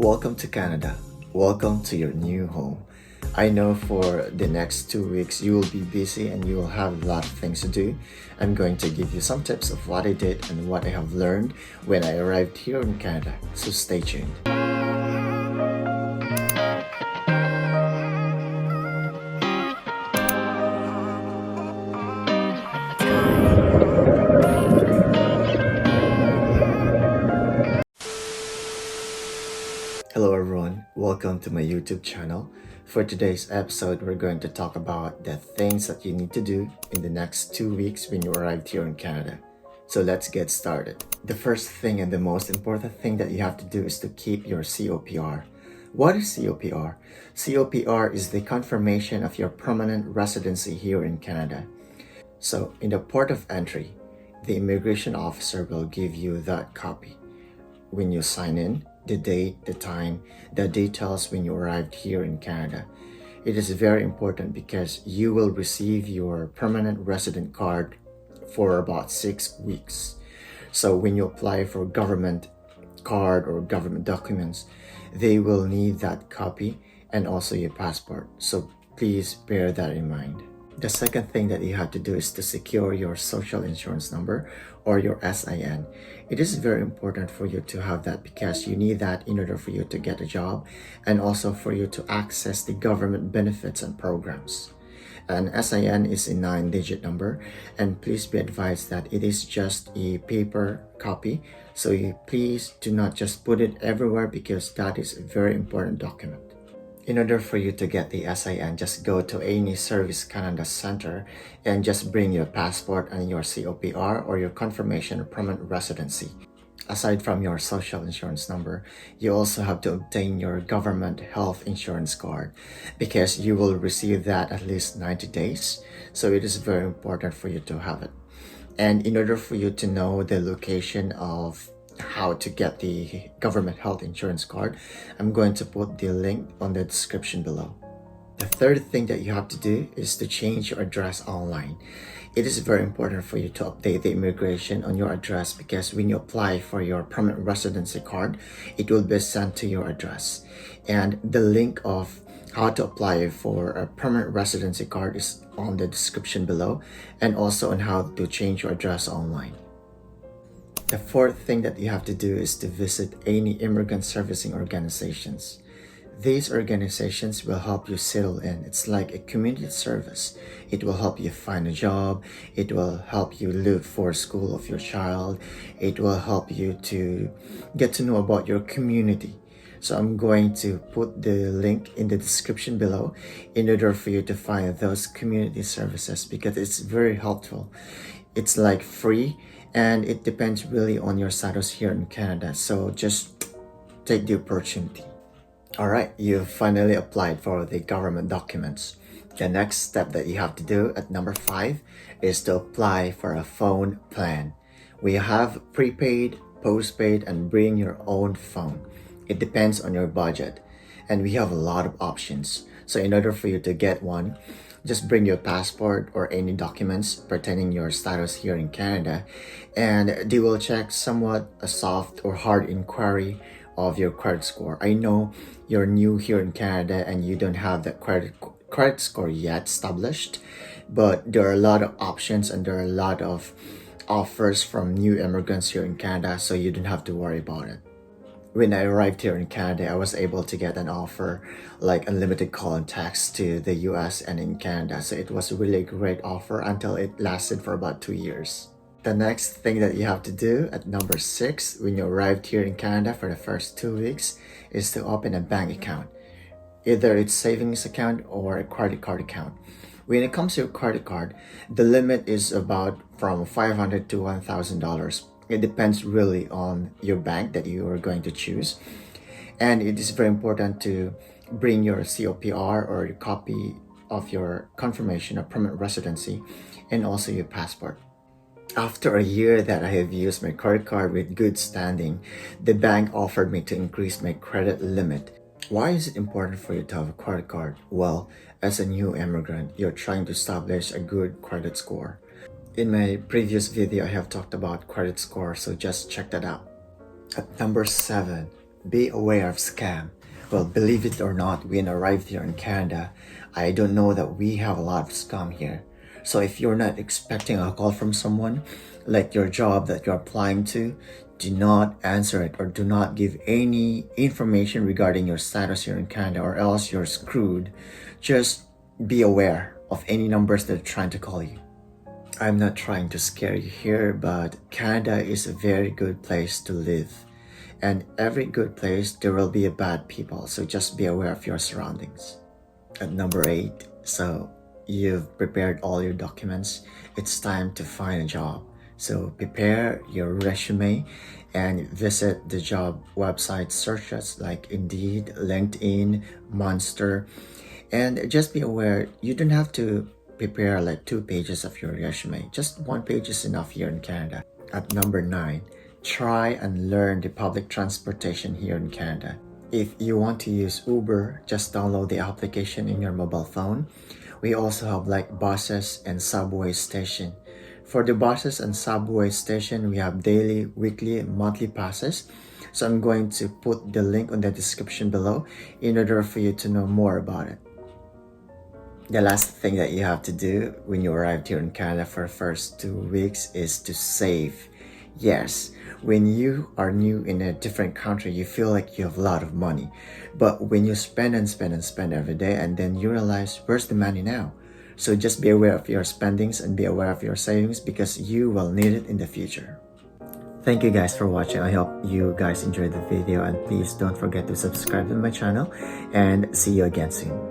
Welcome to Canada. Welcome to your new home. I know for the next 2 weeks you will be busy and you will have a lot of things to do. I'm going to give you some tips of what I did and what I have learned when I arrived here in Canada, so stay tuned. Hello everyone, welcome to my YouTube channel. For today's episode, we're going to talk about the things that you need to do in the next 2 weeks when you arrived here in Canada. So let's get started. The first thing and the most important thing that you have to do is to keep your COPR. What is COPR? COPR is the confirmation of your permanent residency here in Canada. So in the port of entry, the immigration officer will give you that copy. When you sign in, the date, the time, the details when you arrived here in Canada. It is very important because you will receive your permanent resident card for about 6 weeks. So when you apply for government card or government documents, they will need that copy and also your passport. So please bear that in mind. The second thing that you have to do is to secure your social insurance number or your SIN. It is very important for you to have that because you need that in order for you to get a job and also for you to access the government benefits and programs. An SIN is a 9-digit number, and please be advised that it is just a paper copy, so please do not just put it everywhere because that is a very important document. In order for you to get the SIN, just go to any Service Canada Center and just bring your passport and your COPR or your confirmation of permanent residency. Aside from your social insurance number, you also have to obtain your government health insurance card because you will receive that at least 90 days. So it is very important for you to have it. And in order for you to know the location of how to get the government health insurance card, I'm going to put the link on the description below. The third thing that you have to do is to change your address online. It is very important for you to update the immigration on your address because when you apply for your permanent residency card, it will be sent to your address. And the link of how to apply for a permanent residency card is on the description below, and also on how to change your address online. The fourth thing that you have to do is to visit any immigrant servicing organizations. These organizations will help you settle in. It's like a community service. It will help you find a job. It will help you look for school of your child. It will help you to get to know about your community. So I'm going to put the link in the description below in order for you to find those community services because it's very helpful. It's like free, and it depends really on your status here in Canada. So just take the opportunity. Alright, you've finally applied for the government documents. The next step that you have to do at number 5 is to apply for a phone plan. We have prepaid, postpaid, and bring your own phone. It depends on your budget, and we have a lot of options. So in order for you to get one, just bring your passport or any documents pertaining your status here in Canada, and they will check somewhat a soft or hard inquiry of your credit score. I know you're new here in Canada and you don't have that credit score yet established, but there are a lot of options and there are a lot of offers from new immigrants here in Canada, so you don't have to worry about it. When I arrived here in Canada, I was able to get an offer like unlimited call and text to the US and in Canada. So it was really a great offer until it lasted for about 2 years. The next thing that you have to do at number 6 when you arrived here in Canada for the first 2 weeks is to open a bank account. Either it's savings account or a credit card account. When it comes to your credit card, the limit is about from $500 to $1,000. It depends really on your bank that you are going to choose. And it is very important to bring your COPR or a copy of your confirmation of permanent residency and also your passport. After a year that I have used my credit card with good standing, the bank offered me to increase my credit limit. Why is it important for you to have a credit card? Well, as a new immigrant, you're trying to establish a good credit score. In my previous video, I have talked about credit score, so just check that out. At number 7, Be aware of scam. Well, believe it or not, when I arrived here in Canada, I don't know that we have a lot of scam here. So if you're not expecting a call from someone, like your job that you're applying to, do not answer it or do not give any information regarding your status here in Canada, or else you're screwed. Just be aware of any numbers that are trying to call you. I'm not trying to scare you here, but Canada is a very good place to live. And every good place, there will be a bad people. So just be aware of your surroundings. At number 8, so you've prepared all your documents. It's time to find a job. So prepare your resume and visit the job website searches like Indeed, LinkedIn, Monster. And just be aware, you don't have to prepare like 2 pages of your resume. Just 1 page is enough here in Canada. At number 9, try and learn the public transportation here in Canada. If you want to use Uber, just download the application in your mobile phone. We also have like buses and subway station. For the buses and subway station, we have daily, weekly, and monthly passes. So I'm going to put the link on the description below in order for you to know more about it. The last thing that you have to do when you arrived here in Canada for the first 2 weeks is to save. Yes, when you are new in a different country, you feel like you have a lot of money. But when you spend and spend and spend every day, and then you realize, where's the money now? So just be aware of your spendings and be aware of your savings because you will need it in the future. Thank you guys for watching. I hope you guys enjoyed the video, and please don't forget to subscribe to my channel, and see you again soon.